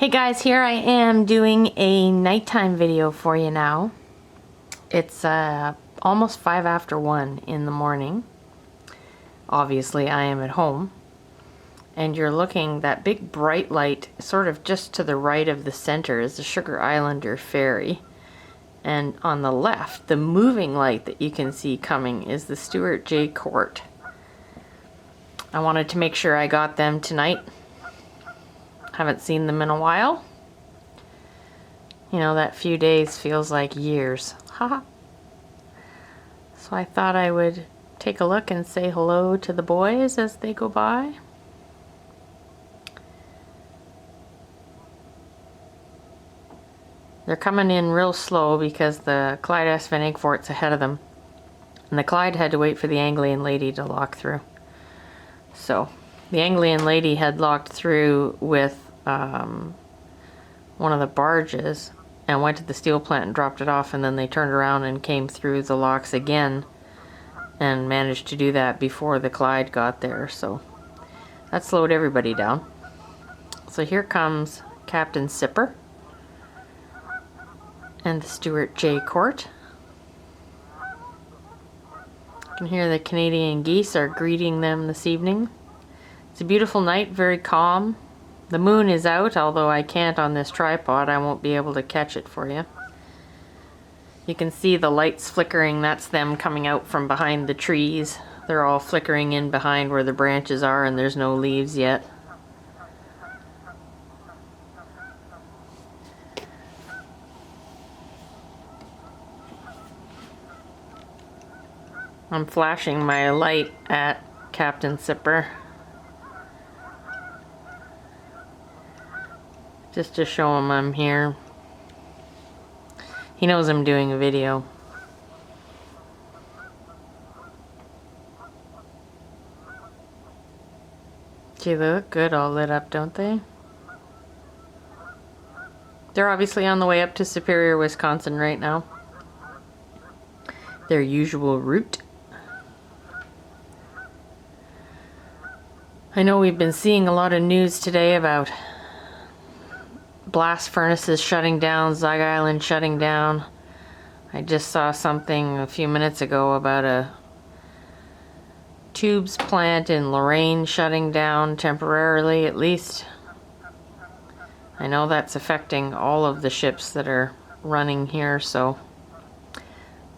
Hey guys, here I am doing a nighttime video for you now. It's almost 5 after 1 in the morning. Obviously I am at home. And you're looking, that big bright light sort of just to the right of the center is the Sugar Islander ferry. And on the left, the moving light that you can see coming is the Stewart J Cort. I wanted to make sure I got them tonight. Haven't seen them in a while. You know, that few days feels like years. Haha. So I thought I would take a look and say hello to the boys as they go by. They're coming in real slow because the Clyde Van Fort's ahead of them. And the Clyde had to wait for the Anglian lady to lock through. So the Anglian lady had locked through with one of the barges and went to the steel plant and dropped it off, and then they turned around and came through the locks again and managed to do that before the Clyde got there. So that slowed everybody down. So here comes Captain Sipper and the Stewart J Cort. You can hear the Canadian geese are greeting them this evening. It's a beautiful night, very calm. The moon is out, although I can't on this tripod. I won't be able to catch it for you. You can see the lights flickering. That's them coming out from behind the trees. They're all flickering in behind where the branches are, and there's no leaves yet. I'm flashing my light at Captain Sipper, just to show him I'm here. He knows I'm doing a video. Gee, they look good all lit up, don't they? They're obviously on the way up to Superior, Wisconsin right now. Their usual route. I know we've been seeing a lot of news today about blast furnaces shutting down, Zug Island shutting down. I just saw something a few minutes ago about a tubes plant in Lorraine shutting down temporarily, at least. I know that's affecting all of the ships that are running here, so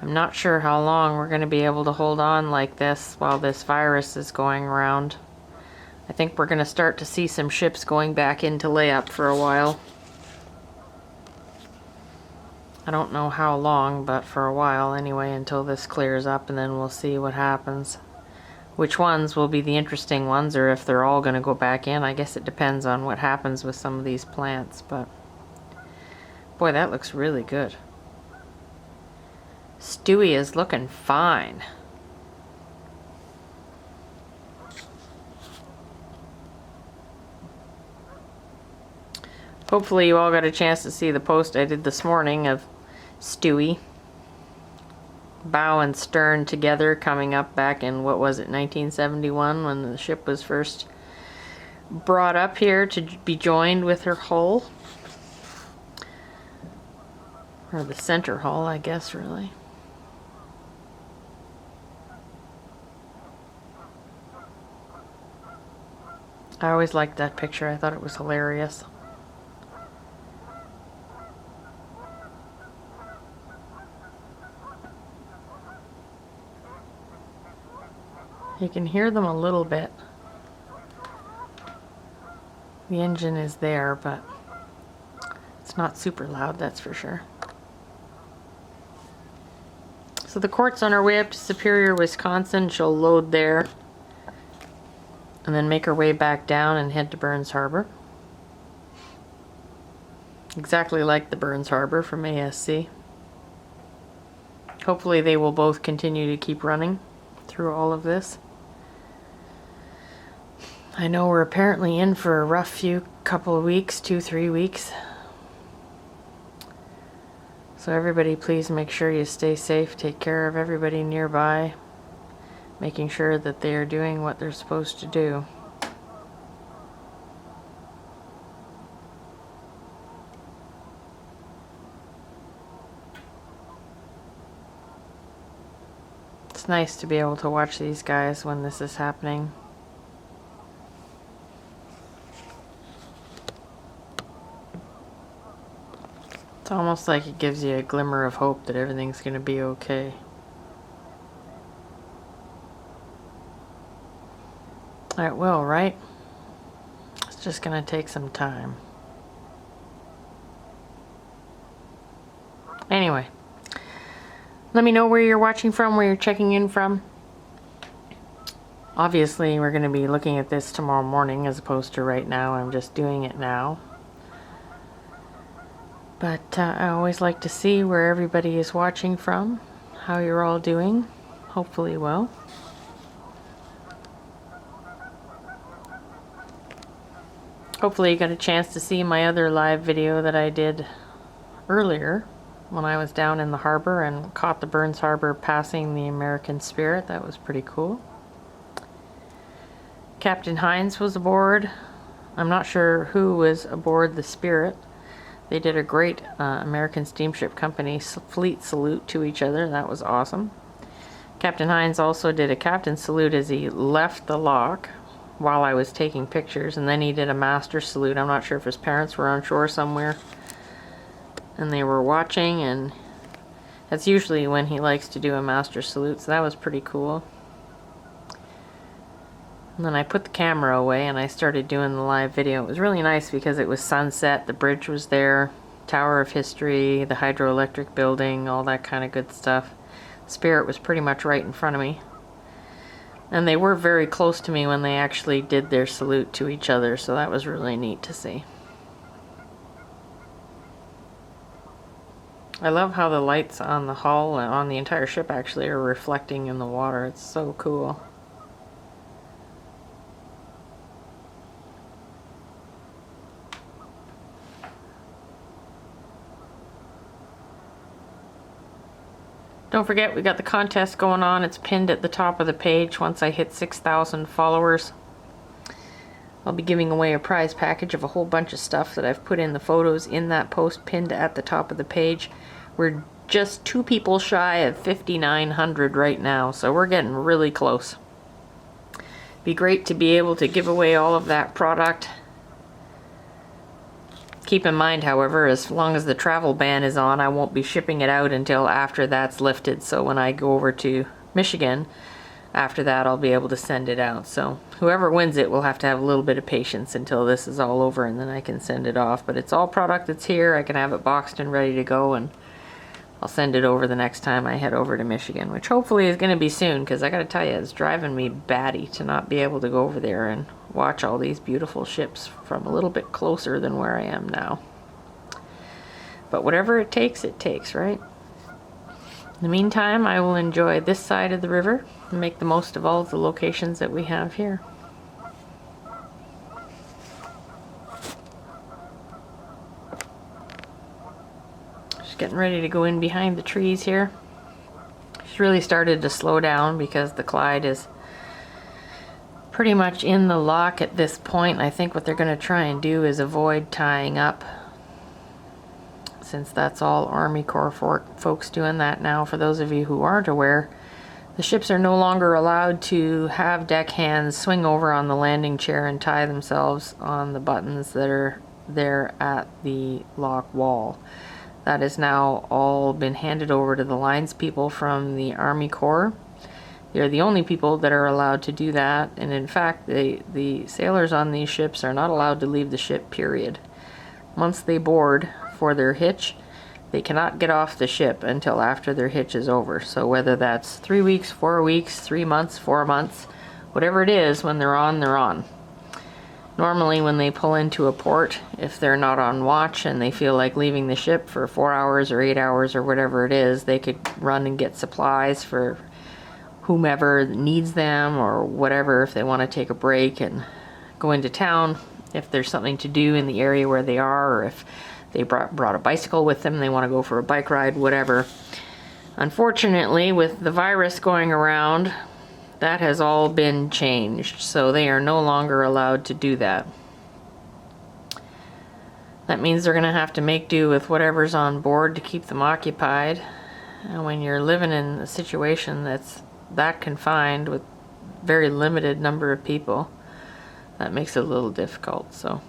I'm not sure how long we're going to be able to hold on like this while this virus is going around. I think we're going to start to see some ships going back into layup for a while. I don't know how long, but for a while anyway, until this clears up, and then we'll see what happens. Which ones will be the interesting ones, or if they're all going to go back in. I guess it depends on what happens with some of these plants, but boy, that looks really good. Stewie is looking fine. Hopefully you all got a chance to see the post I did this morning of Stewie. Bow and stern together coming up back in, what was it, 1971, when the ship was first brought up here to be joined with her hull. Or the center hull, I guess, really. I always liked that picture. I thought it was hilarious. You can hear them a little bit. The engine is there, but it's not super loud, that's for sure. So the Cort's on her way up to Superior, Wisconsin. She'll load there and then make her way back down and head to Burns Harbor. Exactly like the Burns Harbor from ASC. Hopefully they will both continue to keep running through all of this. I know we're apparently in for a rough couple of weeks, 2-3 weeks. So everybody, please make sure you stay safe, take care of everybody nearby, making sure that they are doing what they're supposed to do. It's nice to be able to watch these guys when this is happening. It's almost like it gives you a glimmer of hope that everything's going to be okay. It will, right? It's just going to take some time. Anyway, let me know where you're watching from, where you're checking in from. Obviously, we're going to be looking at this tomorrow morning as opposed to right now. I'm just doing it now. But I always like to see where everybody is watching from, how you're all doing. Hopefully well. Hopefully you got a chance to see my other live video that I did earlier when I was down in the harbor and caught the Burns Harbor passing the American Spirit. That was pretty cool. Captain Hines was aboard. I'm not sure who was aboard the Spirit. They did a great American Steamship Company fleet salute to each other. That was awesome. Captain Hines also did a captain's salute as he left the lock while I was taking pictures, and then he did a master salute. I'm not sure if his parents were on shore somewhere and they were watching, and that's usually when he likes to do a master salute, so that was pretty cool. And then I put the camera away and I started doing the live video. It was really nice because it was sunset, the bridge was there, Tower of History, the hydroelectric building, all that kind of good stuff. Spirit was pretty much right in front of me. And they were very close to me when they actually did their salute to each other, so that was really neat to see. I love how the lights on the hull and on the entire ship actually are reflecting in the water. It's so cool. Don't forget, we got the contest going on. It's pinned at the top of the page. Once I hit 6,000 followers, I'll be giving away a prize package of a whole bunch of stuff that I've put in the photos in that post pinned at the top of the page. We're just 2 people shy of 5,900 right now, so we're getting really close. Be great to be able to give away all of that product. Keep in mind, however, as long as the travel ban is on, I won't be shipping it out until after that's lifted. So when I go over to Michigan, after that I'll be able to send it out. So whoever wins it will have to have a little bit of patience until this is all over, and then I can send it off. But it's all product that's here. I can have it boxed and ready to go, and I'll send it over the next time I head over to Michigan, which hopefully is going to be soon, because I got to tell you, it's driving me batty to not be able to go over there and watch all these beautiful ships from a little bit closer than where I am now. But whatever it takes, right? In the meantime, I will enjoy this side of the river and make the most of all of the locations that we have here. Just getting ready to go in behind the trees here. She's really started to slow down because the Clyde is pretty much in the lock at this point. I think what they're going to try and do is avoid tying up, since that's all Army Corps folks doing that now. For those of you who aren't aware, the ships are no longer allowed to have deckhands swing over on the landing chair and tie themselves on the buttons that are there at the lock wall. That has now all been handed over to the lines people from the Army Corps. They're the only people that are allowed to do that, and in fact the sailors on these ships are not allowed to leave the ship, period. Once they board for their hitch, they cannot get off the ship until after their hitch is over. So whether that's 3 weeks, 4 weeks, 3 months, 4 months, whatever it is, when they're on, they're on. Normally when they pull into a port, if they're not on watch and they feel like leaving the ship for 4 hours or 8 hours or whatever it is, they could run and get supplies for whomever needs them or whatever, if they want to take a break and go into town, if there's something to do in the area where they are, or if they brought a bicycle with them, they want to go for a bike ride, whatever. Unfortunately, with the virus going around, that has all been changed, so they are no longer allowed to do that. That means they're going to have to make do with whatever's on board to keep them occupied. And when you're living in a situation that's that confined with very limited number of people, that makes it a little difficult. So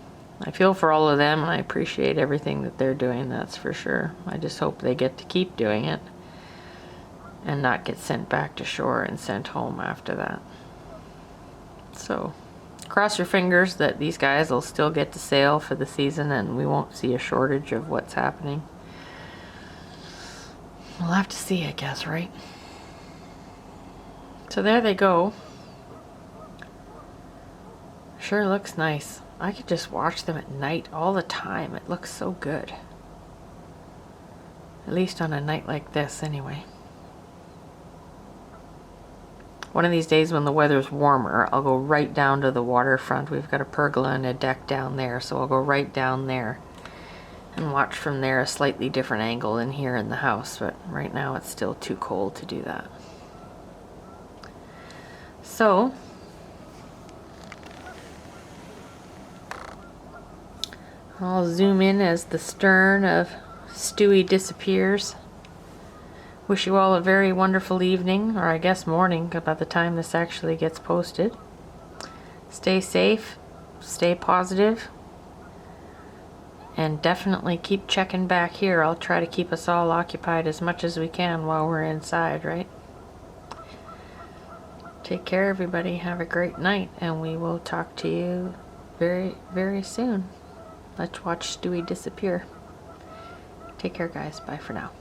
I feel for all of them, and I appreciate everything that they're doing, that's for sure. I just hope they get to keep doing it and not get sent back to shore and sent home after that. So cross your fingers that these guys will still get to sail for the season and we won't see a shortage of what's happening. We'll have to see, I guess, right? So there they go. Sure looks nice. I could just watch them at night all the time. It looks so good. At least on a night like this, anyway. One of these days when the weather's warmer, I'll go right down to the waterfront. We've got a pergola and a deck down there, so I'll go right down there and watch from there, a slightly different angle than here in the house, but right now it's still too cold to do that. So, I'll zoom in as the stern of Stewie disappears. Wish you all a very wonderful evening, or I guess morning by the time this actually gets posted. Stay safe, stay positive, and definitely keep checking back here. I'll try to keep us all occupied as much as we can while we're inside, right? Take care, everybody. Have a great night, and we will talk to you very, very soon. Let's watch Stewie disappear. Take care, guys. Bye for now.